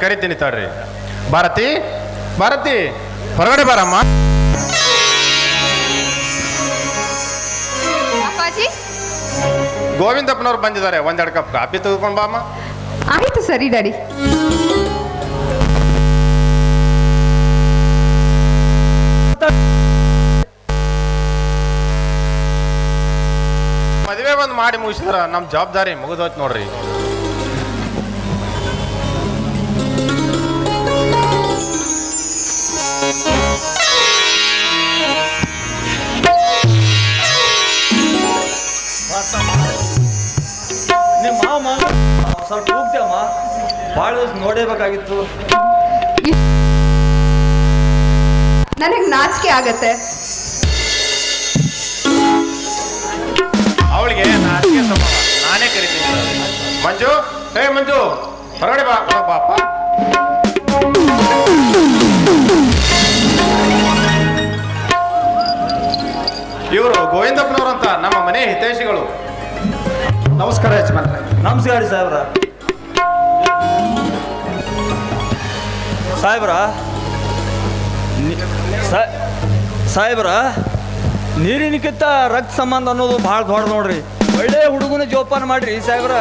ಕರಿತೀನಿ ತಡ್ರಿ. ಭಾರತಿ, ಭಾರತಿ ಹೊರಗಡೆ ಬಾರಮ್ಮ. ಗೋವಿಂದಪ್ಪನವ್ರು ಬಂದಿದ್ದಾರೆ, ಒಂದೆರಡು ಕಪ್ ಕಾಫಿ ತೆಗೆದುಕೊಂಡು ಬಾ ಅಮ್ಮ. ಆಯ್ತು ಸರಿ ಡ್ಯಾಡಿ. ಮದುವೆ ಒಂದು ಮಾಡಿ ಮುಗಿಸಿದ್ರ ನಮ್ಮ ಜವಾಬ್ದಾರಿ ಮುಗಿದೋಯ್ತು ನೋಡ್ರಿ. ನಿಮ್ಮ ಮಾವ ಸ್ವಲ್ಪ ಹೋಗ್ತೇಮ್ಮ, ಭಾಳ ದಿವಸ ನೋಡೇಬೇಕಾಗಿತ್ತು. ನನಗೆ ನಾಚಿಕೆ ಆಗತ್ತೆ. ಅವಳಿಗೆ ನಾಚಿಕೆ ಸ್ವಭಾವ, ನಾನೇ ಕರಿತೀನಿ. ಮಂಜು, ಹೇ ಮಂಜು ಹೊರಗಡೆ ಬಾ ಬಾಪ. ಇವರು ಗೋವಿಂದಪ್ಪನವ್ರು ಅಂತ ನಮ್ಮ ಮನೆ ಹಿತೈಷಿಗಳು. ನಮಸ್ಕಾರ ಯಜಮಾನ್ರೆ. ನಮಸ್ಕಾರ ಸಾಹೇಬ್ರ. ಸಾಹೇಬ್ರ, ನೀರಿನಕ್ಕಿಂತ ರಕ್ತ ಸಂಬಂಧ ಅನ್ನೋದು ಭಾಳ ದೊಡ್ಡ ನೋಡ್ರಿ. ಒಳ್ಳೆ ಹುಡುಗನ ಜೋಪಾನ ಮಾಡ್ರಿ ಸಾಹೇಬ್ರ.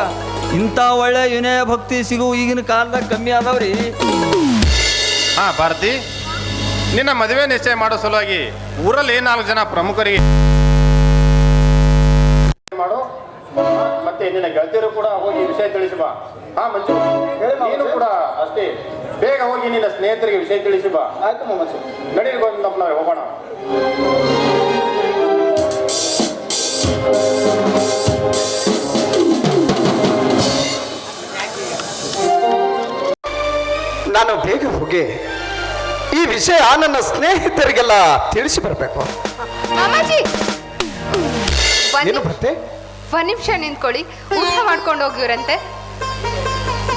ಇಂಥ ಒಳ್ಳೆ ವಿನಯ ಭಕ್ತಿ ಸಿಗು ಈಗಿನ ಕಾಲದಾಗ ಕಮ್ಮಿ ಆದವ್ರಿ. ಹಾ ಭಾರತಿ, ನಿನ್ನ ಮದುವೆ ನಿಶ್ಚಯ ಮಾಡೋ ಸಲುವಾಗಿ ಊರಲ್ಲಿ 4 ಜನ ಪ್ರಮುಖರಿಗೆ ಮಾಡು. ಮತ್ತೆ ನಿನ್ನ ಗೆಳತಿಯರು ಕೂಡ ಹೋಗಿ ವಿಷಯ ತಿಳಿಸಿ ಬಾ. ಹಾ ಮಂಜು, ನೀನು ಕೂಡ ಅಷ್ಟೇ ಬೇಗ ಹೋಗಿ ನಿನ್ನ ಸ್ನೇಹಿತರಿಗೆ ವಿಷಯ ತಿಳಿಸಿ ಬಾ. ಆಯ್ತು ಮಂಜು, ನಡೀರಿ ಗೋವಿಂದಪ್ಪನವ್ರೆ, ಹೋಗೋಣ. ನಾನು ಬೇಗ ಹೋಗಿ ಈ ವಿಷಯ ನನ್ನ ಸ್ನೇಹಿತರಿಗೆಲ್ಲ ತಿಳಿಸಿ ಬರಬೇಕು. ಮಾಮಾಜಿ ನೀನು ಬರ್ತೆ? ಒಂದ್ ನಿಮಿಷ ನಿಂತ್ಕೊಳ್ಳಿ, ಊಟ ಮಾಡ್ಕೊಂಡು ಹೋಗಿವ್ರಂತೆ.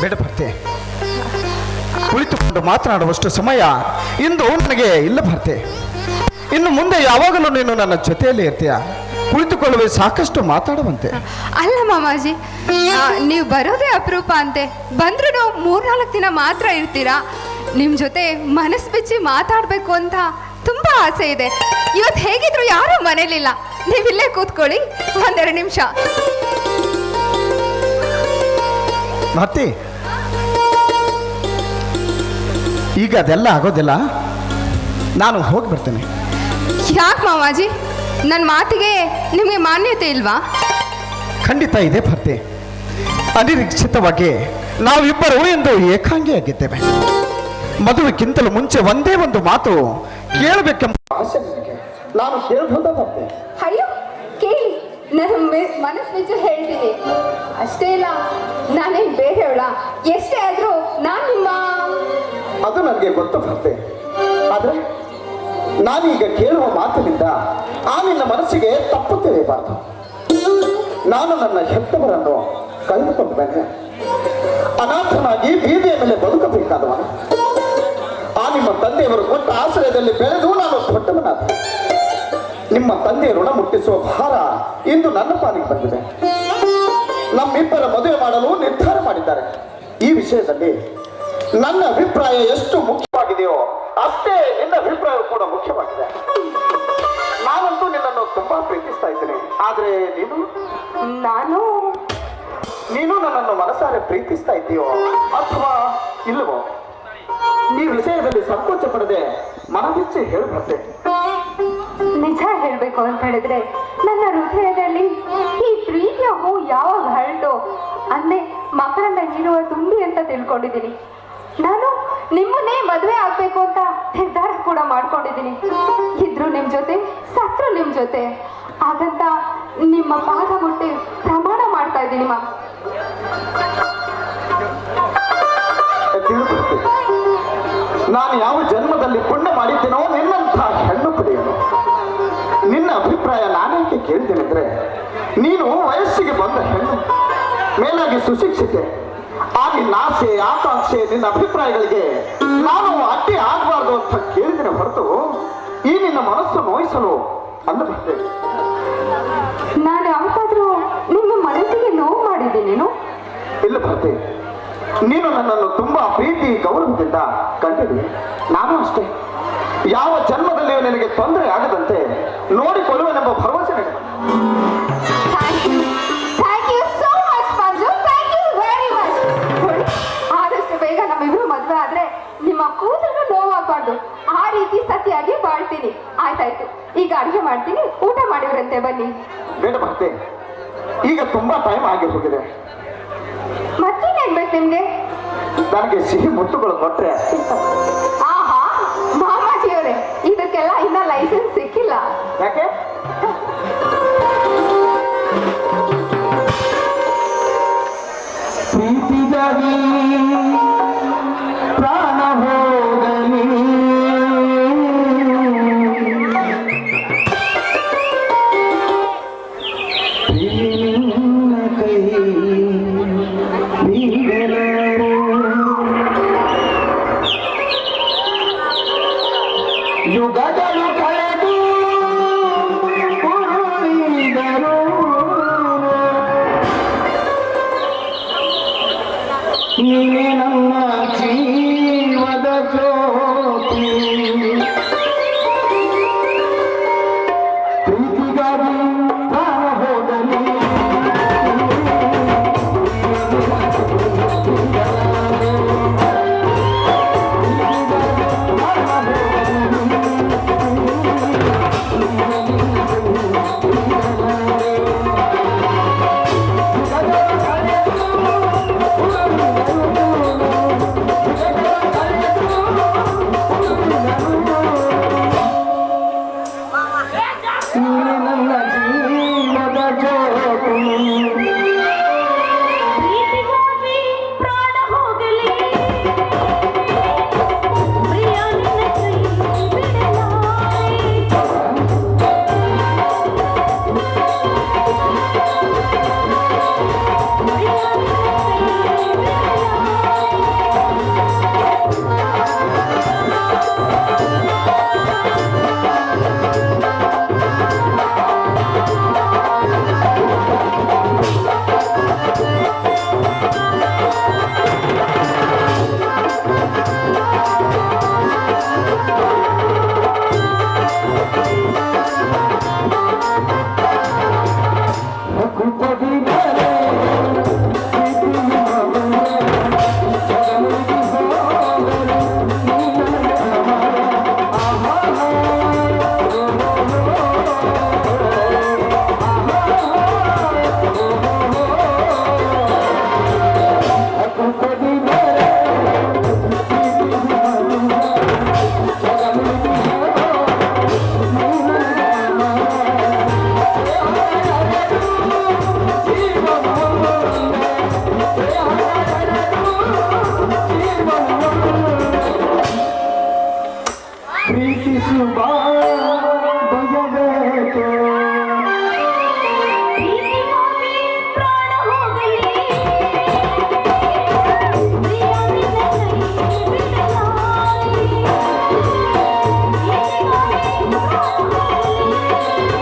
ಬೇಡ ಬರ್ತೆ, ಕುಳಿತುಕೊಂಡು ಮಾತನಾಡುವಷ್ಟು ಸಮಯ ಇಂದು ನನಗೆ ಇಲ್ಲ ಬರ್ತೆ. ಇನ್ನು ಮುಂದೆ ಯಾವಾಗಲೂ ನೀನು ನನ್ನ ಜೊತೆಯಲ್ಲಿ ಇರ್ತೀಯ. ಕುಳಿತುಕೊಳ್ಳುವ ಸಾಕಷ್ಟು ಮಾತಾಡುವಂತೆ. ಅಲ್ಲ ಮಾಮಾಜಿ, ನೀವು ಬರೋದೇ ಅಪರೂಪ ಅಂತೆ. ಬಂದ್ರೂ 3-4 ದಿನ ಮಾತ್ರ ಇರ್ತೀರಾ. ನಿಮ್ಮ ಜೊತೆ ಮನಸ್ಸು ಬಿಚ್ಚಿ ಮಾತಾಡಬೇಕು ಅಂತ ತುಂಬಾ ಆಸೆ ಇದೆ. ಇವತ್ತು ಹೇಗಿದ್ರು ಯಾರೂ ಮನೇಲಿಲ್ಲ, ನೀವಿಲ್ಲೇ ಕೂತ್ಕೊಳ್ಳಿ 1-2 ನಿಮಿಷ. ಮಾತಿ, ಈಗ ಅದೆಲ್ಲ ಆಗೋದಿಲ್ಲ. ನಾನು ಹೋಗಿ ಬರ್ತೇನೆ. ಯಾಕೆ ಮಾಮಾಜಿ, ನನ್ನ ಮಾತಿಗೆ ನಿಮಗೆ ಮಾನ್ಯತೆ ಇಲ್ವಾ? ಖಂಡಿತ ಇದೆ ಭರ್ತಿ. ಅನಿರೀಕ್ಷಿತವಾಗಿ ನಾವಿಬ್ಬರು ಎಂದು ಏಕಾಂಗಿಯಾಗಿದ್ದೇವೆ. ಮದುವೆಗಿಂತಲೂ ಮುಂಚೆ ಒಂದೇ ಒಂದು ಮಾತು ಕೇಳಬೇಕೆಂಬ ಆಸೆ ನನಗೆ. ನಾನು ಕೇಳ್ಬೋದಾ ಭರ್ತಿ? ಅಯ್ಯೋ ಕೇಳಿ, ನಾನು ಮನಸ್ಸು ಬಿಚ್ಚು ಹೇಳ್ತೀನಿ. ಅಷ್ಟೇ ಇಲ್ಲ, ನಾನೇನು ಬೇರೆಯವಳ? ಎಷ್ಟೇ ಆದರೂ ನಾನು ನಿಮ್ಮ... ಅದು ನನಗೆ ಗೊತ್ತು ಭರ್ತಿ. ಆದರೆ ನಾನೀಗ ಕೇಳುವ ಮಾತಿನಿಂದ ಆ ನಿನ್ನ ಮನಸ್ಸಿಗೆ ತಪ್ಪು ತಿಳಿಯಬಾರದು. ನಾನು ನನ್ನ ಹೆತ್ತವರನ್ನು ಕಳೆದುಕೊಂಡ ಮೇಲೆ ಅನಾಥನಾಗಿ ಬೀದಿಯ ಮೇಲೆ ಬದುಕಬೇಕಾದವನು. ಆ ನಿಮ್ಮ ತಂದೆಯವರು ಕೊಟ್ಟ ಆಶ್ರಯದಲ್ಲಿ ಬೆಳೆದು ನಾನು ದೊಡ್ಡವನಾದ. ನಿಮ್ಮ ತಂದೆಯ ಋಣ ಮುಟ್ಟಿಸುವ ಭಾರ ಇಂದು ನನ್ನ ಪಾಲಿಗೆ ಬಂದಿದೆ. ನಮ್ಮಿಬ್ಬರ ಮದುವೆ ಮಾಡಲು ನಿರ್ಧಾರ ಮಾಡಿದ್ದಾರೆ. ಈ ವಿಷಯದಲ್ಲಿ ನನ್ನ ಅಭಿಪ್ರಾಯ ಎಷ್ಟು ಮುಖ್ಯವಾಗಿದೆಯೋ ಅಷ್ಟೇ ನಿನ್ನ ಅಭಿಪ್ರಾಯ ಕೂಡ ಮುಖ್ಯವಾಗಿದೆ. ನಾನಂತೂ ನಿನ್ನನ್ನು ತುಂಬಾ ಪ್ರೀತಿಸ್ತಾ ಇದ್ದೇನೆ. ಆದ್ರೆ ನೀನು ನನ್ನನ್ನು ಮನಸಾರೆ ಪ್ರೀತಿಸ್ತಾ ಇದ್ದೀಯೋ ಅಥವಾ ಇಲ್ಲವೋ? ಈ ವಿಷಯದಲ್ಲಿ ಸಂಕೋಚ ಪಡದೆ ಮನಬಿಚ್ಚಿ ಹೇಳ್ಬರ್ತೆ. ನಿಜ ಹೇಳಬೇಕು ಅಂತ ಹೇಳಿದ್ರೆ, ನನ್ನ ಹೃದಯದಲ್ಲಿ ಈ ಪ್ರೀತಿಯ ಹೂ ಯಾವಾಗ ಹರಟೋ ಅಂದೇ ಮಕ್ಕಳನ್ನ ನೀಡುವ ತುಂಬಿ ಅಂತ ತಿಳ್ಕೊಂಡಿದ್ದೀನಿ. ನಾನು ನಿಮ್ಮನ್ನೇ ಮದುವೆ ಆಗ್ಬೇಕು ಅಂತ ನಿರ್ಧಾರ ಕೂಡ ಮಾಡ್ಕೊಂಡಿದ್ದೀನಿ. ಇದ್ರು ನಿಮ್ ಜೊತೆ, ಸತ್ರು ನಿಮ್ ಜೊತೆ. ಹಾಗಂತ ನಿಮ್ಮ ಪಾದ ಮುಟ್ಟಿ ಪ್ರಮಾಣ ಮಾಡ್ತಾ ಇದ್ದೀನಿ ಮಾ. ನಾನು ಯಾವ ಜನ್ಮದಲ್ಲಿ ಪುಣ್ಯ ಮಾಡಿದ್ದೀನೋ ನಿನ್ನಂಥ ಹೆಣ್ಣು ಪಡೆಯಲು. ನಿನ್ನ ಅಭಿಪ್ರಾಯ ನಾನೇಕೆ ಕೇಳಿದ್ದೇನೆಂದ್ರೆ, ನೀನು ವಯಸ್ಸಿಗೆ ಬಂದ ಹೆಣ್ಣು, ಮೇಲಾಗಿ ಸುಶಿಕ್ಷಿತೆ. ಆ ನಿನ್ನ ಆಸೆ, ಆಕಾಂಕ್ಷೆ, ನಿನ್ನ ಅಭಿಪ್ರಾಯಗಳಿಗೆ ನಾನು ಅಡ್ಡಿ ಆಗಬಾರ್ದು ಅಂತ ಕೇಳಿದ್ದೇನೆ ಹೊರತು ಈ ನಿನ್ನ ಮನಸ್ಸು ನೋಯಿಸಲು ಅಂದ ಬರ್ತೇನೆ. ನಾನು ಯಾವತ್ತಾದ್ರೂ ನಿಮ್ಮ ಮನಸ್ಸಿಗೆ ನೋವು ಮಾಡಿದ್ದೀನೇನು? ಇಲ್ಲ ಭರ್ತಿ, ನೀನು ನನ್ನನ್ನು ತುಂಬಾ ಪ್ರೀತಿ ಗೌರವದಿಂದ ಕಂಡಿದ್ದೀನಿ. ನಾನು ಅಷ್ಟೇ ಯಾವ ಜನ್ಮದಲ್ಲಿಯೂ ನಿನಗೆ ತೊಂದರೆ ಆಗದಂತೆ ನೋಡಿಕೊಳ್ಳುವೆನೆಂಬ ಭರವಸೆ ನನಗೆ. Thank you so much Manju, thank you very much. ಆದಷ್ಟು ಬೇಗ ನಮ್ಮಿಬ್ರು ಮದುವೆ ಆದ್ರೆ ನಿಮ್ಮ ಕೂದಲು ನೋವಾಗಬಾರ್ದು, ಆ ರೀತಿ ಸತಿಯಾಗಿ ಬಾಳ್ತೀನಿ. ಆಯ್ತಾಯ್ತು, ಈಗ ಅಡುಗೆ ಮಾಡ್ತೀನಿ, ಊಟ ಮಾಡಿವ್ರಂತೆ, ಬನ್ನಿ. ಬೇಡ ಭಕ್ತೆ, ಈಗ ತುಂಬಾ ಟೈಮ್ ಆಗಿ ಹೋಗಿದೆ. ಮತ್ತೇನೇನ್ ಬೇಕು ನಿಮ್ಗೆ? ನನಗೆ ಸಿಹಿ ಮುತ್ತುಗಳು ಕೊಟ್ರೆ ಅಷ್ಟೇ. ಆಹಾ ಮಾಮಾಜಿಯವರೇ, ಇದಕ್ಕೆಲ್ಲ ಇನ್ನ ಲೈಸೆನ್ಸ್ ಸಿಕ್ಕಿಲ್ಲ. ಯಾಕೆ? ಪ್ರೀತಿಗಾಗಿ ಪ್ರಾಣ ಹೋಗಲಿ, ನಿನ್ನ ಕೈ ನೀಡಲಾರೆ, ಯುಗಗಳು ಕಳೆದು ಉರುಳಿದರು, ನೀನೇ ನಮ್ಮ ಜೀವದ ಜ್ಯೋತಿ, ಪ್ರೀತಿಗಾಗಿ ಪ್ರಾಣ ಹೋಗಲಿ, ನನ್ನ ಜೀವದ ಜ್ಯೋತಿ. ಪ್ರೀತಿಗಾಗಿ ಪ್ರಾಣ ಹೋಗಲಿ, ಪ್ರಿಯ ನಿನ್ನ ಕೈ ಬಿಡಲಾರೆ, ಪ್ರಿಯ ನಿನ್ನ ಪ್ರೀತಿಸುವ ಭಯಬೇಕು, ಪ್ರೀತಿಗಾಗಿ ಪ್ರಾಣ ಹೋಗಲಿ, ಪ್ರಿಯ ನಿನ್ನ ಕೈ ಬಿಡಲಾರೆ, ಪ್ರೀತಿಗಾಗಿ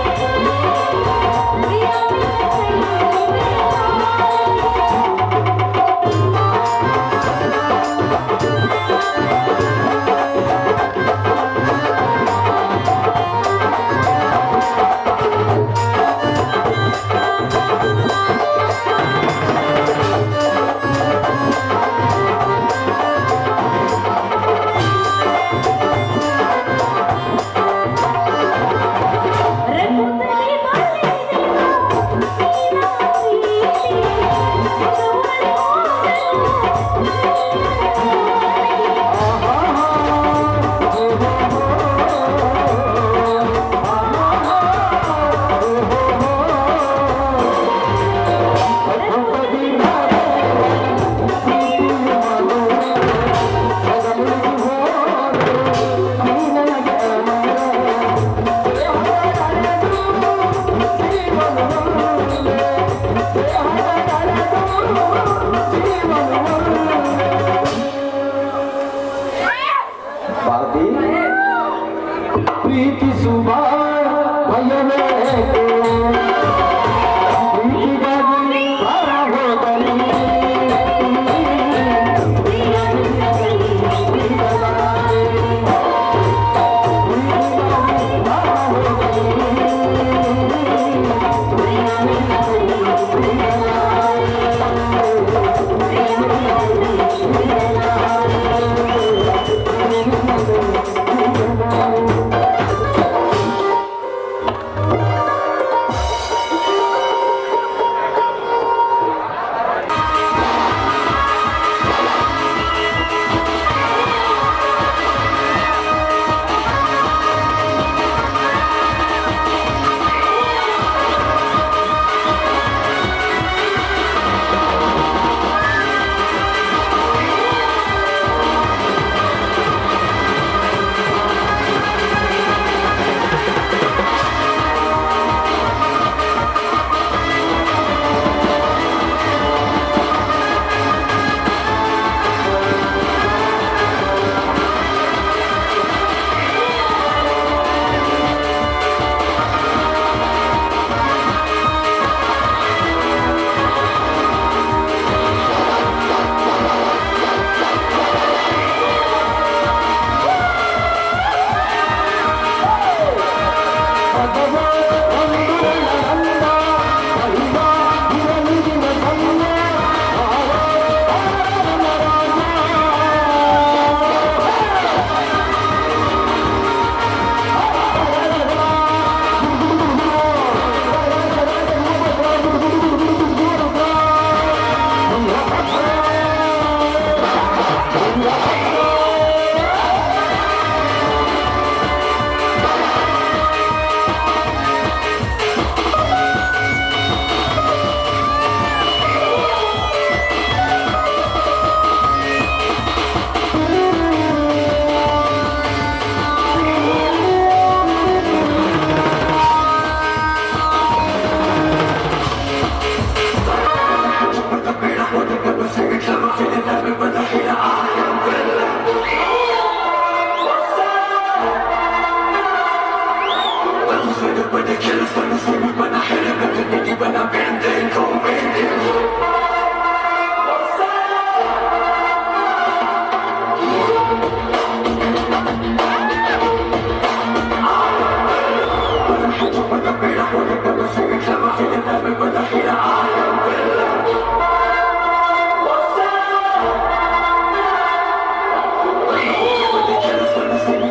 ಪ್ರಾಣ ಹೋಗಲಿ, ಪ್ರಿಯ ನಿನ್ನ ಕೈ ಪ್ರೀತಿಸುವ ಭಯಬೇಕು, ಪ್ರೀತಿಗಾಗಿ ಪ್ರಾಣ ಹೋಗಲಿ,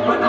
ಮನ